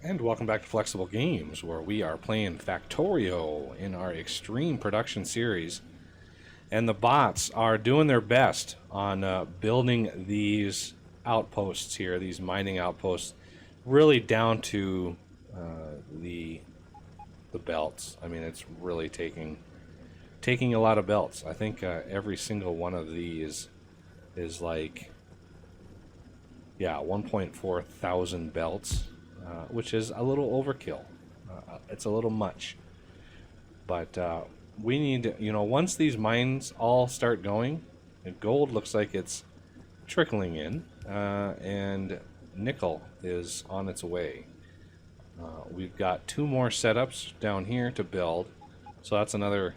And welcome back to Flexible Games, where we are playing Factorio in our Extreme Production series. And the bots are doing their best on building these outposts here, these mining outposts, really down to the belts. I mean, it's really taking a lot of belts. I think every single one of these is like, yeah, 1.4 thousand belts. Which is a little overkill. It's a little much. But we need, once these mines all start going, gold looks like it's trickling in, and nickel is on its way. We've got 2 more setups down here to build, so that's another,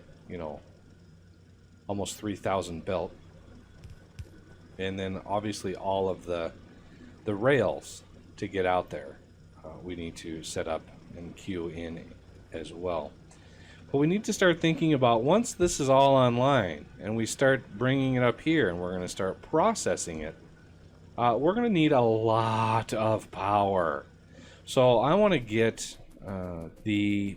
almost 3,000 belt. And then obviously all of the rails to get out there. We need to set up and queue in as well. But we need to start thinking about, once this is all online and we start bringing it up here and we're going to start processing it, we're going to need a lot of power. So I want to get the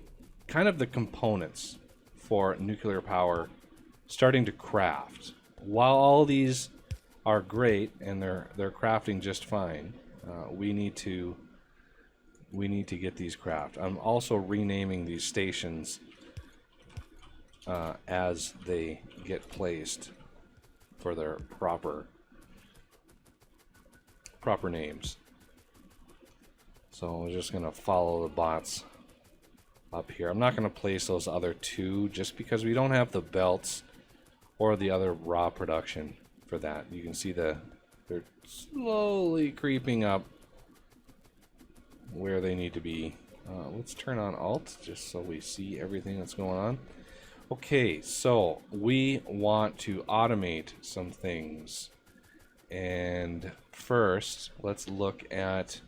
components for nuclear power starting to craft. While all these are great and they're crafting just fine, we need to get these craft. I'm also renaming these stations as they get placed for their proper names. So we're just going to follow the bots up here. I'm not going to place those other 2 just because we don't have the belts or the other raw production for that. You can see they're slowly creeping up where they need to be. Let's turn on Alt just so we see everything that's going on. Okay, so we want to automate some things. And first, let's look at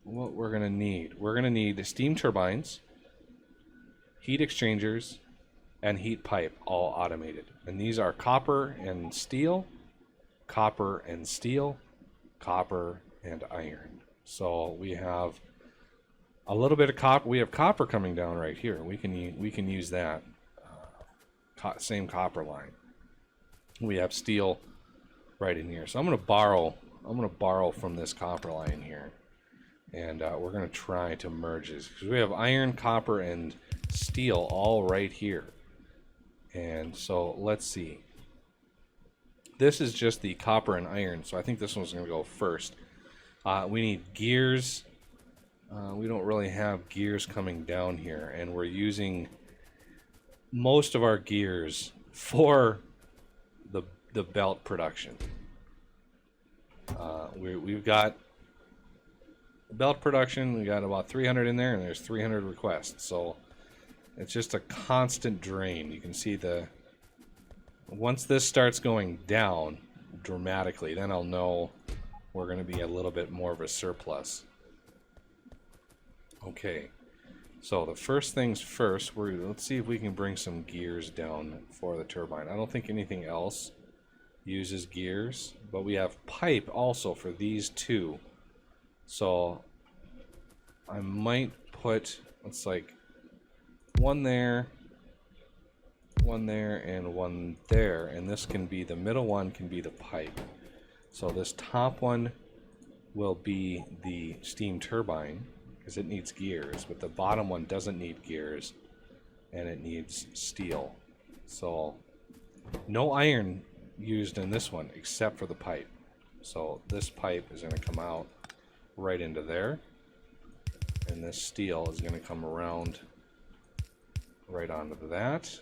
what we're going to need. We're going to need steam turbines, heat exchangers, and heat pipe, all automated. And these are copper and steel, copper and steel, copper and iron. So we have a little bit of copper. We have copper coming down right here. We can use that same copper line. We have steel right in here. So I'm going to borrow from this copper line here, and we're going to try to merge this because we have iron, copper, and steel all right here. And so let's see. This is just the copper and iron, so I think this one's going to go first. We need gears. We don't really have gears coming down here, and we're using most of our gears for the belt production. We've got belt production. We got about 300 in there, and there's 300 requests. So it's just a constant drain. You can see once this starts going down dramatically, then I'll know we're going to be a little bit more of a surplus. Okay, so the first things first, let's see if we can bring some gears down for the turbine. I don't think anything else uses gears, but we have pipe also for these 2. So I might put, it's like one there, and one there, and this can be, the middle one can be the pipe. So this top one will be the steam turbine because it needs gears, but the bottom one doesn't need gears and it needs steel. So no iron used in this one except for the pipe. So this pipe is going to come out right into there, and this steel is going to come around right onto that.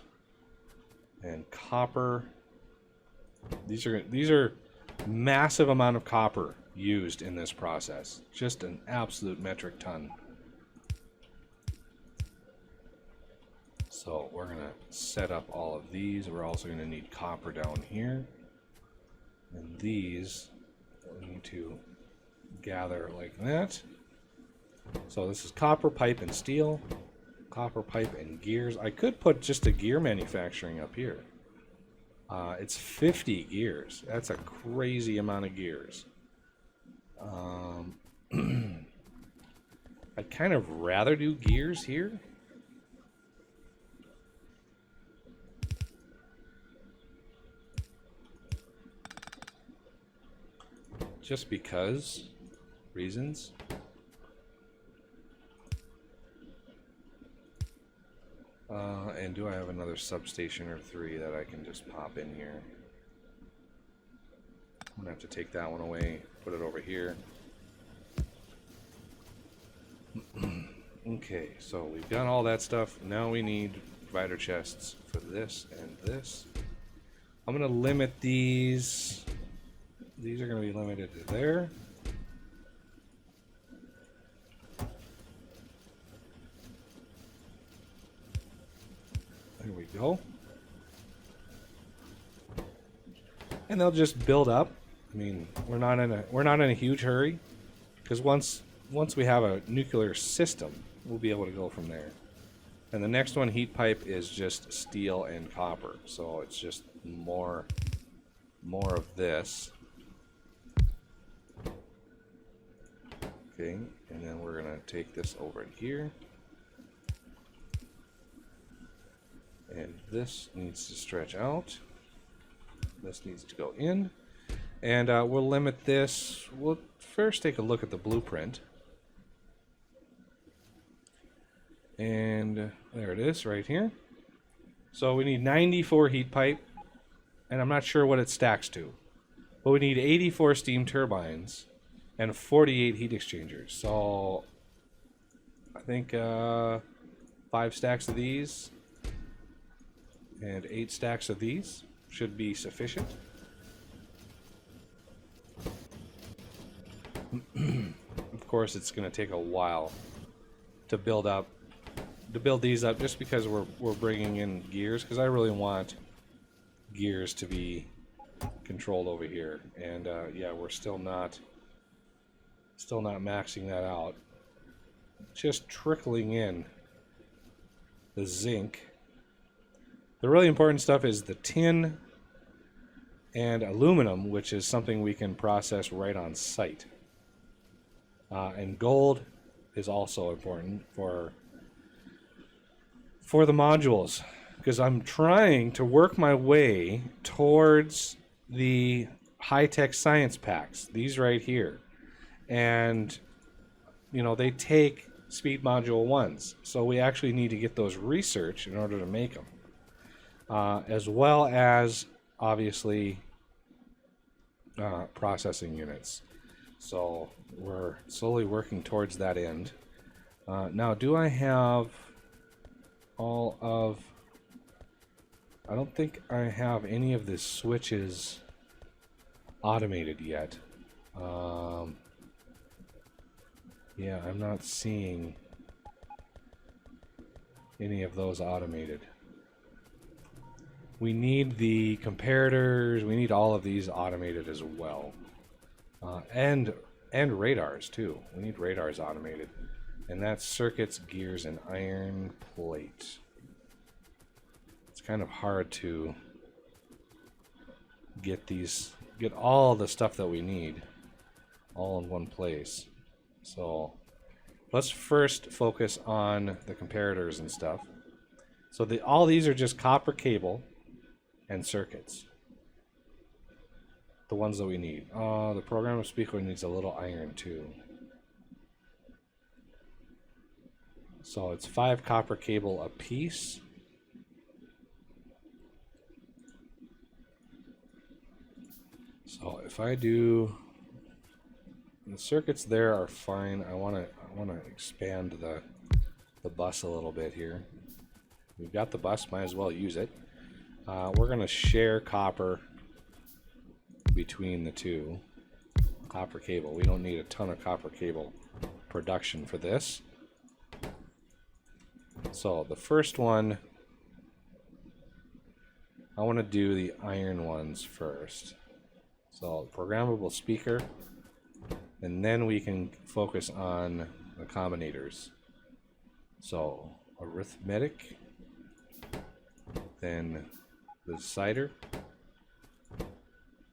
And copper, these are massive amount of copper used in this process, just an absolute metric ton. So we're gonna set up all of these. We're also gonna need copper down here, and these we need to gather like that. So this is copper, pipe, and steel, copper, pipe, and gears. I could put just a gear manufacturing up here. It's 50 gears. That's a crazy amount of gears. I'd kind of rather do gears here. Just because reasons. And do I have another substation or 3 that I can just pop in here? I'm gonna have to take that one away, put it over here. Okay, so we've got all that stuff. Now we need provider chests for this and this. I'm gonna limit these. These are gonna be limited to there. There we go. And they'll just build up. I mean, we're not in a huge hurry, because once we have a nuclear system, we'll be able to go from there. And the next one, heat pipe, is just steel and copper, so it's just more of this. Okay, and then we're gonna take this over here. And this needs to stretch out. This needs to go in. And we'll limit this. We'll first take a look at the blueprint. And there it is right here. So we need 94 heat pipe. And I'm not sure what it stacks to. But we need 84 steam turbines and 48 heat exchangers. So I think 5 stacks of these and 8 stacks of these should be sufficient. Of course, it's going to take a while to build these up, just because we're bringing in gears, because I really want gears to be controlled over here. And yeah, we're still not maxing that out. Just trickling in the zinc. The really important stuff is the tin and aluminum, which is something we can process right on site. And gold is also important for the modules, because I'm trying to work my way towards the high-tech science packs, these right here. And, you know, they take speed module 1s, so we actually need to get those researched in order to make them. As well as, obviously, processing units. So we're slowly working towards that end. Now, do I have all of... I don't think I have any of the switches automated yet. Yeah, I'm not seeing any of those automated. We need the comparators. We need all of these automated as well, and radars too. We need radars automated, and that's circuits, gears, and iron plate. It's kind of hard to get all the stuff that we need all in one place. So let's first focus on the comparators and stuff. So all these are just copper cable and circuits. The ones that we need. The programmable speaker needs a little iron too. So it's 5 copper cable a piece. So if I do, the circuits there are fine. I want to expand the bus a little bit here. We've got the bus, might as well use it. We're going to share copper between the two. Copper cable. We don't need a ton of copper cable production for this. So the first one, I want to do the iron ones first. So programmable speaker, and then we can focus on the combinators. So arithmetic, then the decider.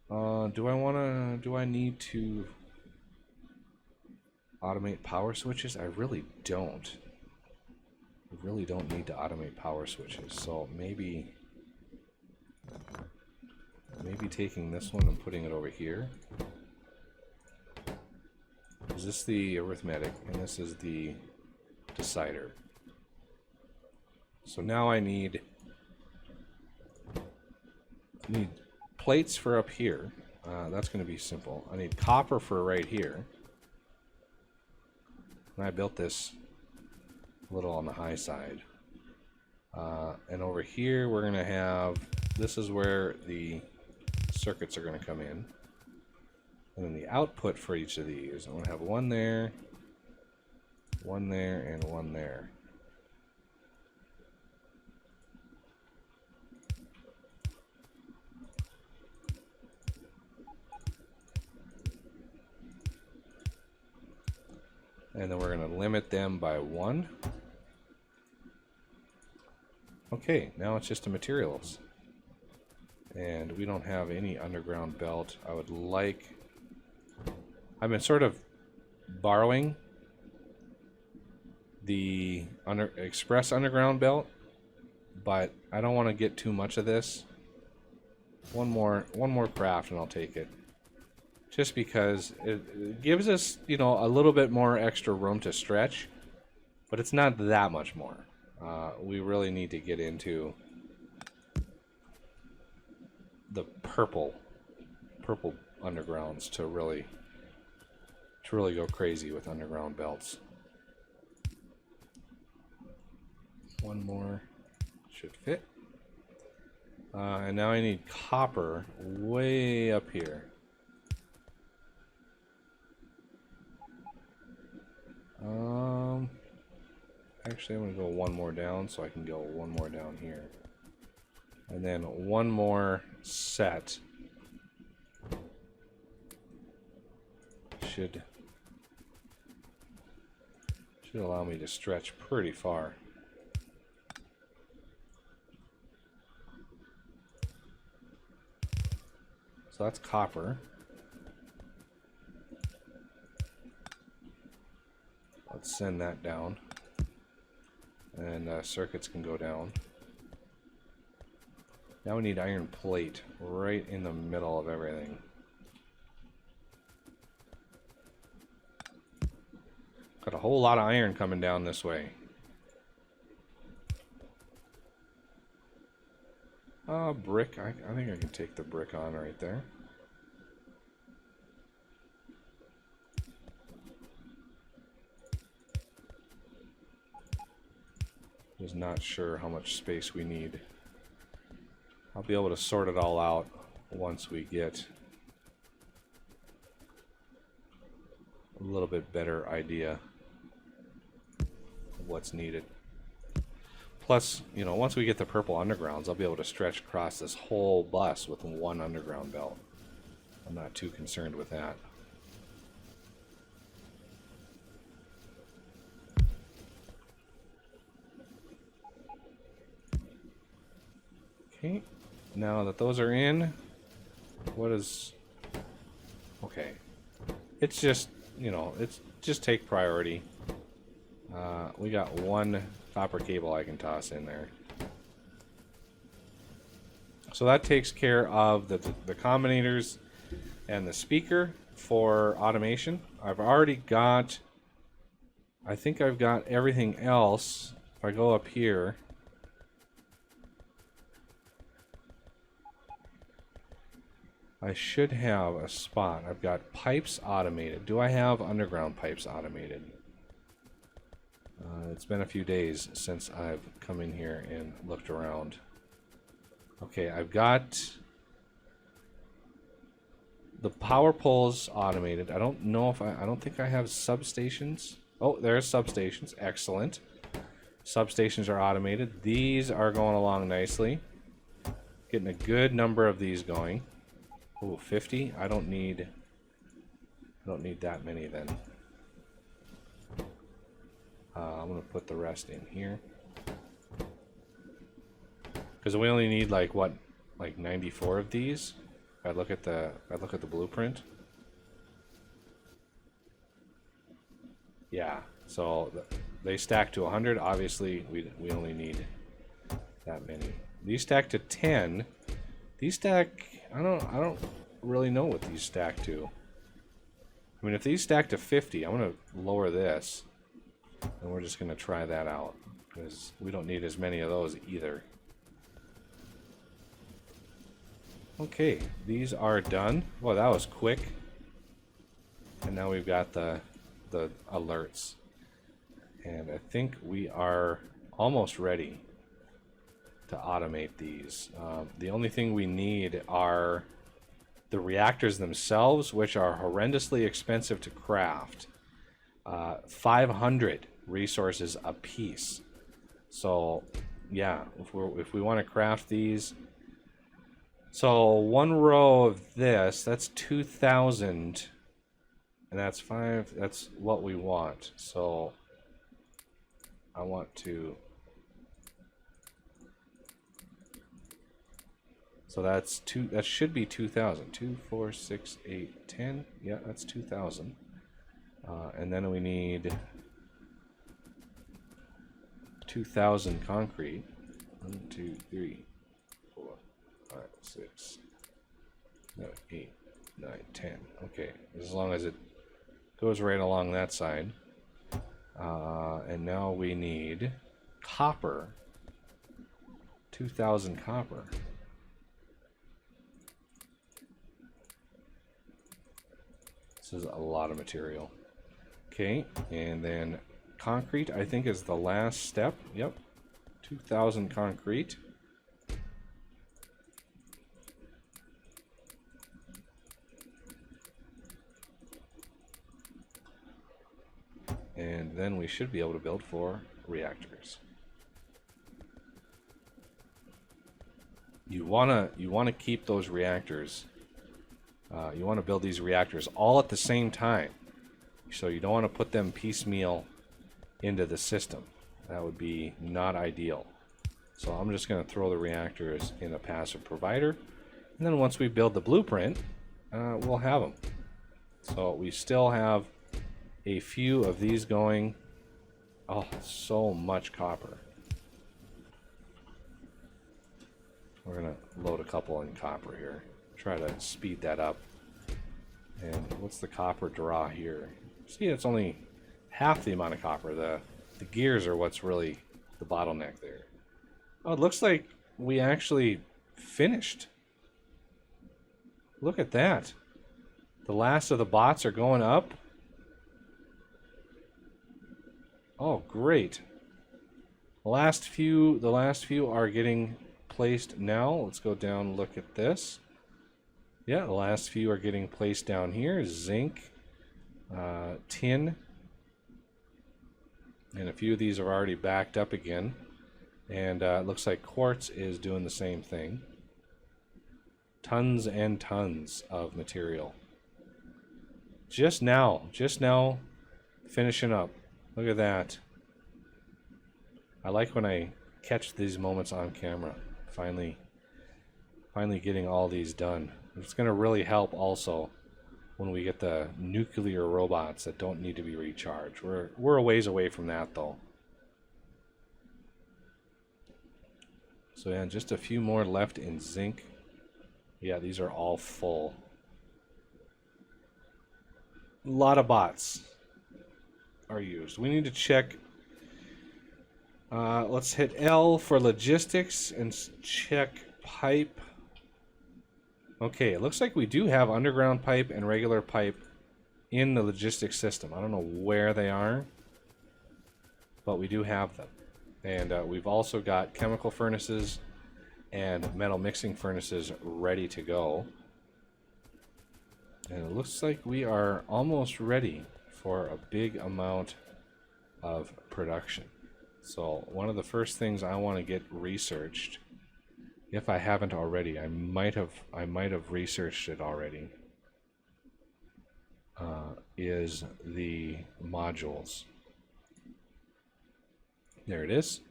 Do I need to automate power switches? I really don't. I really don't need to automate power switches. So maybe taking this one and putting it over here. Is this the arithmetic? And this is the decider. So now I need plates for up here. That's going to be simple. I need copper for right here. And I built this a little on the high side. And over here we're going to have, this is where the circuits are going to come in. And then the output for each of these, I'm going to have one there, and one there. And then we're going to limit them by 1. Okay, now it's just the materials. And we don't have any underground belt. I would like... I've been sort of borrowing the express underground belt, but I don't want to get too much of this. One more craft and I'll take it. Just because it gives us, you know, a little bit more extra room to stretch, but it's not that much more. We really need to get into the purple undergrounds to really go crazy with underground belts. One more should fit. And now I need copper way up here. Actually, I'm going to go one more down so I can go one more down here. And then one more set should allow me to stretch pretty far. So that's copper. Let's send that down. And circuits can go down. Now we need iron plate right in the middle of everything. Got a whole lot of iron coming down this way. Brick. I think I can take the brick on right there. Just not sure how much space we need. I'll be able to sort it all out once we get a little bit better idea of what's needed. Plus, you know, once we get the purple undergrounds, I'll be able to stretch across this whole bus with one underground belt. I'm not too concerned with that. Okay, now that those are in, what is... Okay, it's just, you know, it's just take priority. We got one copper cable I can toss in there. So that takes care of the combinators and the speaker for automation. I've already got, I think I've got everything else. If I go up here, I should have a spot. I've got pipes automated. Do I have underground pipes automated? It's been a few days since I've come in here and looked around. Okay, I've got the power poles automated. I don't know if I don't think I have substations. Oh, there's substations. Excellent. Substations are automated. These are going along nicely. Getting a good number of these going. Oh, 50? I don't need that many then. I'm going to put the rest in here. Because we only need like what? Like 94 of these? If I look at the blueprint. Yeah, so they stack to 100. Obviously, we only need that many. These stack to 10. These stack, I don't really know what these stack to. I mean, if these stack to 50, I'm going to lower this. And we're just going to try that out. Because we don't need as many of those either. Okay, these are done. Well, that was quick. And now we've got the alerts. And I think we are almost ready to automate these. The only thing we need are the reactors themselves, which are horrendously expensive to craft. 500 resources a piece. So yeah, if we want to craft these, so one row of this, that's 2,000, and that's 5. That's what we want. So I want to. So that's two. That should be 2,000. 2, 4, 6, 8, 10. Yeah, that's 2,000. And then we need 2,000 concrete. 1, 2, 3, 4, 5, 6, 7, 8, 9, 10. Okay, as long as it goes right along that side. And now we need copper. 2,000 copper. This is a lot of material. Okay, and then concrete, I think, is the last step. Yep, 2,000 concrete. And then we should be able to build 4 reactors. You wanna keep those reactors. You want to build these reactors all at the same time. So you don't want to put them piecemeal into the system. That would be not ideal. So I'm just going to throw the reactors in a passive provider. And then once we build the blueprint, we'll have them. So we still have a few of these going. Oh, so much copper. We're going to load a couple in copper here. Try to speed that up. And what's the copper draw here? See, it's only half the amount of copper. The gears are what's really the bottleneck there. Oh, it looks like we actually finished. Look at that. The last of the bots are going up. Oh, great. The last few are getting placed now. Let's go down and look at this. Yeah, the last few are getting placed down here. Zinc, tin, and a few of these are already backed up again. And it looks like quartz is doing the same thing. Tons and tons of material. Just now finishing up. Look at that. I like when I catch these moments on camera. Finally getting all these done. It's going to really help also when we get the nuclear robots that don't need to be recharged. We're a ways away from that though. So yeah, just a few more left in zinc. Yeah, these are all full. A lot of bots are used. We need to check. Let's hit L for logistics and check pipe. Okay, it looks like we do have underground pipe and regular pipe in the logistics system. I don't know where they are, but we do have them. And we've also got chemical furnaces and metal mixing furnaces ready to go. And it looks like we are almost ready for a big amount of production. So one of the first things I want to get researched, if I haven't already, I might have researched it already, is the modules. There it is.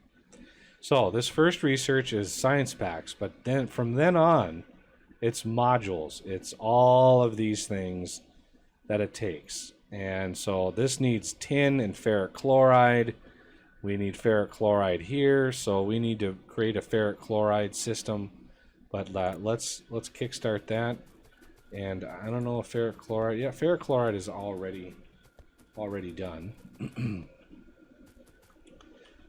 So this first research is science packs, but then from then on, it's modules. It's all of these things that it takes. And so this needs tin and ferric chloride. We need ferric chloride here, so we need to create a ferric chloride system. But let's kickstart that. And I don't know if ferric chloride. Yeah, ferric chloride is already done.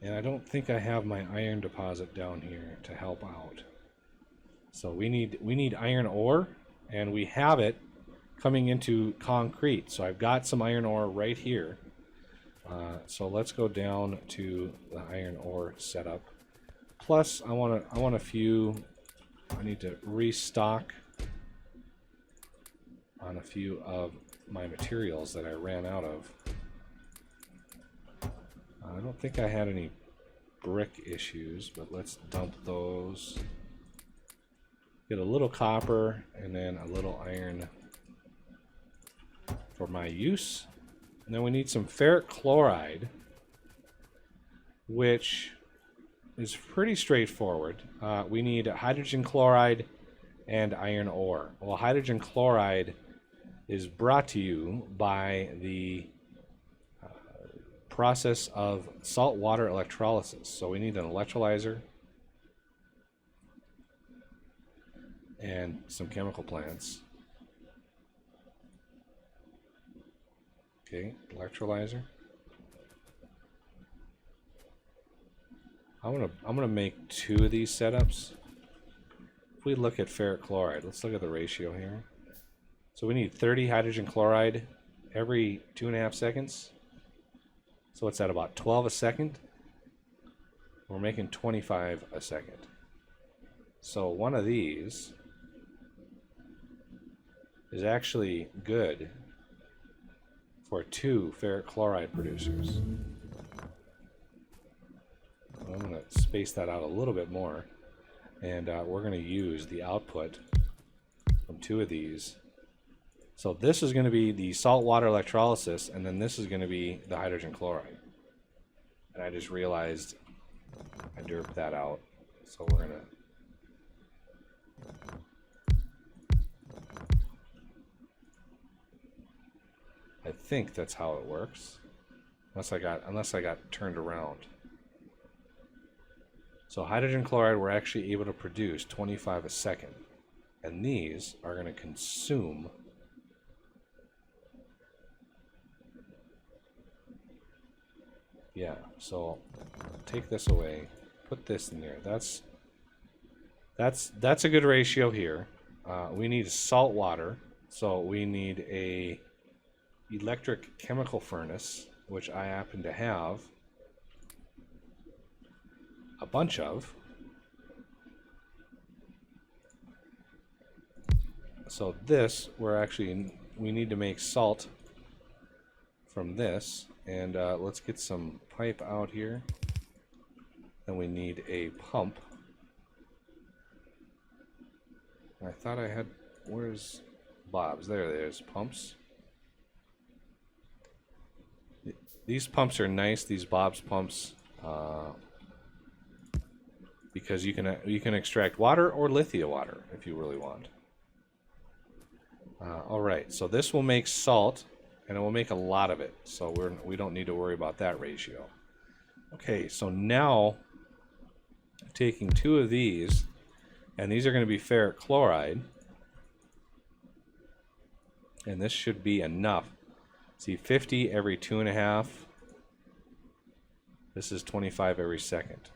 And I don't think I have my iron deposit down here to help out. So we need iron ore, and we have it coming into concrete. So I've got some iron ore right here. So let's go down to the iron ore setup. Plus, I want a few. I need to restock on a few of my materials that I ran out of. I don't think I had any brick issues, but let's dump those. Get a little copper and then a little iron for my use. And then we need some ferric chloride, which is pretty straightforward. We need hydrogen chloride and iron ore. Well, hydrogen chloride is brought to you by the process of saltwater electrolysis. So we need an electrolyzer and some chemical plants. Okay, electrolyzer. I'm gonna make 2 of these setups. If we look at ferric chloride, let's look at the ratio here. So we need 30 hydrogen chloride every 2.5 seconds. So what's that, about 12 a second? We're making 25 a second. So one of these is actually good for 2 ferric chloride producers. I'm going to space that out a little bit more, and we're going to use the output from 2 of these. So this is going to be the saltwater electrolysis, and then this is going to be the hydrogen chloride. And I just realized I derped that out, so we're going to... I think that's how it works, unless I got turned around. So hydrogen chloride, we're actually able to produce 25 a second, and these are going to consume so take this away, put this in there. That's a good ratio here. We need salt water, so we need a electric chemical furnace, which I happen to have a bunch of. So this, we need to make salt from this, and let's get some pipe out here. Then we need a pump. I thought I had, where's Bob's? There's pumps. These pumps are nice, these Bob's pumps, because you can extract water or lithia water if you really want. All right, so this will make salt, and it will make a lot of it, so we don't need to worry about that ratio. Okay, so now taking 2 of these, and these are going to be ferric chloride, and this should be enough. See, 50 every 2.5. This is 25 every second.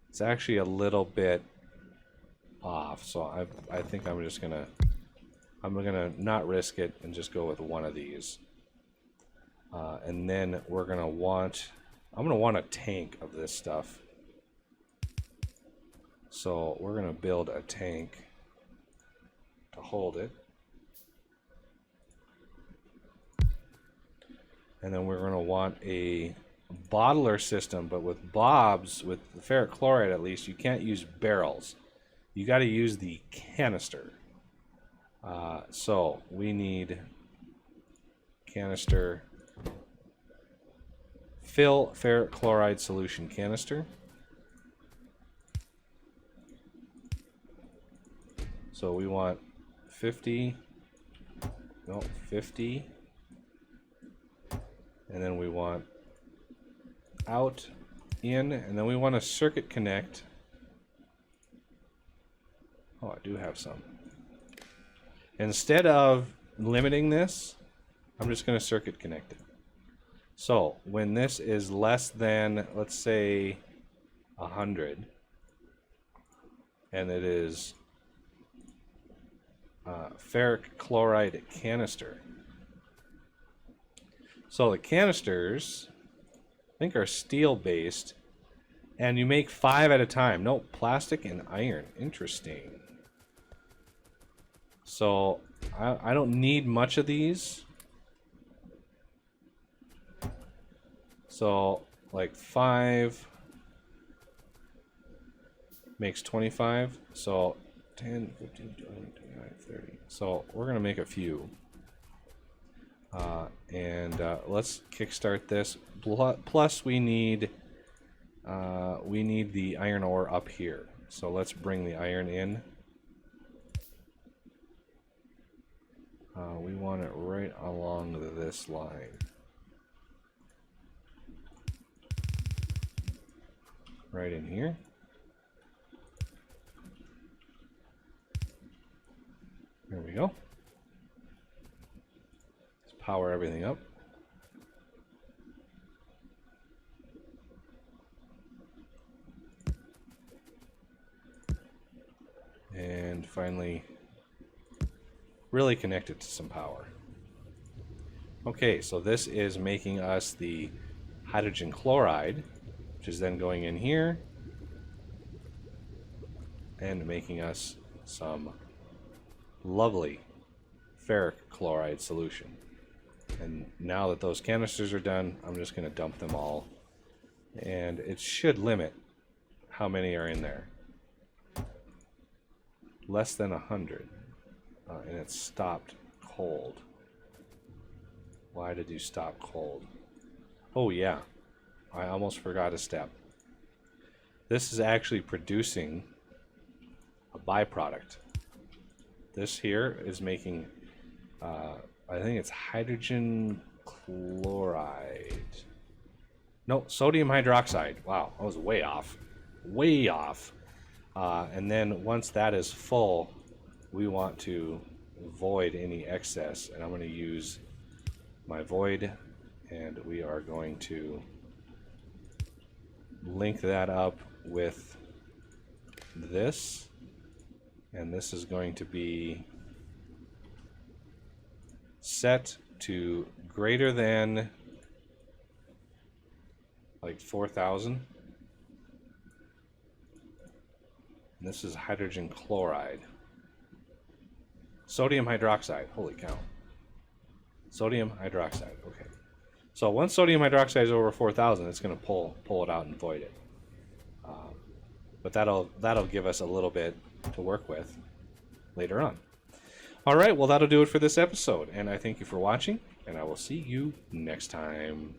It's actually a little bit off, so I think I'm gonna not risk it and just go with 1 of these. And then I'm gonna want a tank of this stuff. So we're gonna build a tank to hold it. And then we're going to want a bottler system, but with the ferric chloride at least, you can't use barrels. You got to use the canister. So we need canister, fill ferric chloride solution canister. So we want 50 no, 50. And then we want out, in, and then we want to circuit connect. Oh, I do have some. Instead of limiting this, I'm just going to circuit connect it. So when this is less than, let's say, 100, and it is ferric chloride canister. So the canisters, I think, are steel based, and you make 5 at a time. No, plastic and iron. Interesting. So I don't need much of these. So like 5 makes 25. So 10, 15, 20, 25, 30. So we're going to make a few. Let's kickstart this. Plus we need the iron ore up here. So let's bring the iron in. We want it right along this line. Right in here. There we go. Let's power everything up. And finally, really connect it to some power. Okay, so this is making us the hydrogen chloride, which is then going in here and making us some lovely ferric chloride solution. And now that those canisters are done, I'm just going to dump them all, and it should limit how many are in there. Less than 100, and it stopped cold. Why did you stop cold? Oh yeah, I almost forgot a step. This is actually producing a byproduct. This here is making, I think it's hydrogen chloride. No, sodium hydroxide. Wow, I was way off. Way off. And then once that is full, we want to void any excess. And I'm going to use my void, and we are going to link that up with this. And this is going to be set to greater than like 4,000. And this is hydrogen chloride. Sodium hydroxide. Holy cow. Sodium hydroxide. Okay. So once sodium hydroxide is over 4,000, it's going to pull it out and void it. But that'll give us a little bit to work with later on. All right, well, that'll do it for this episode, and I thank you for watching, and I will see you next time.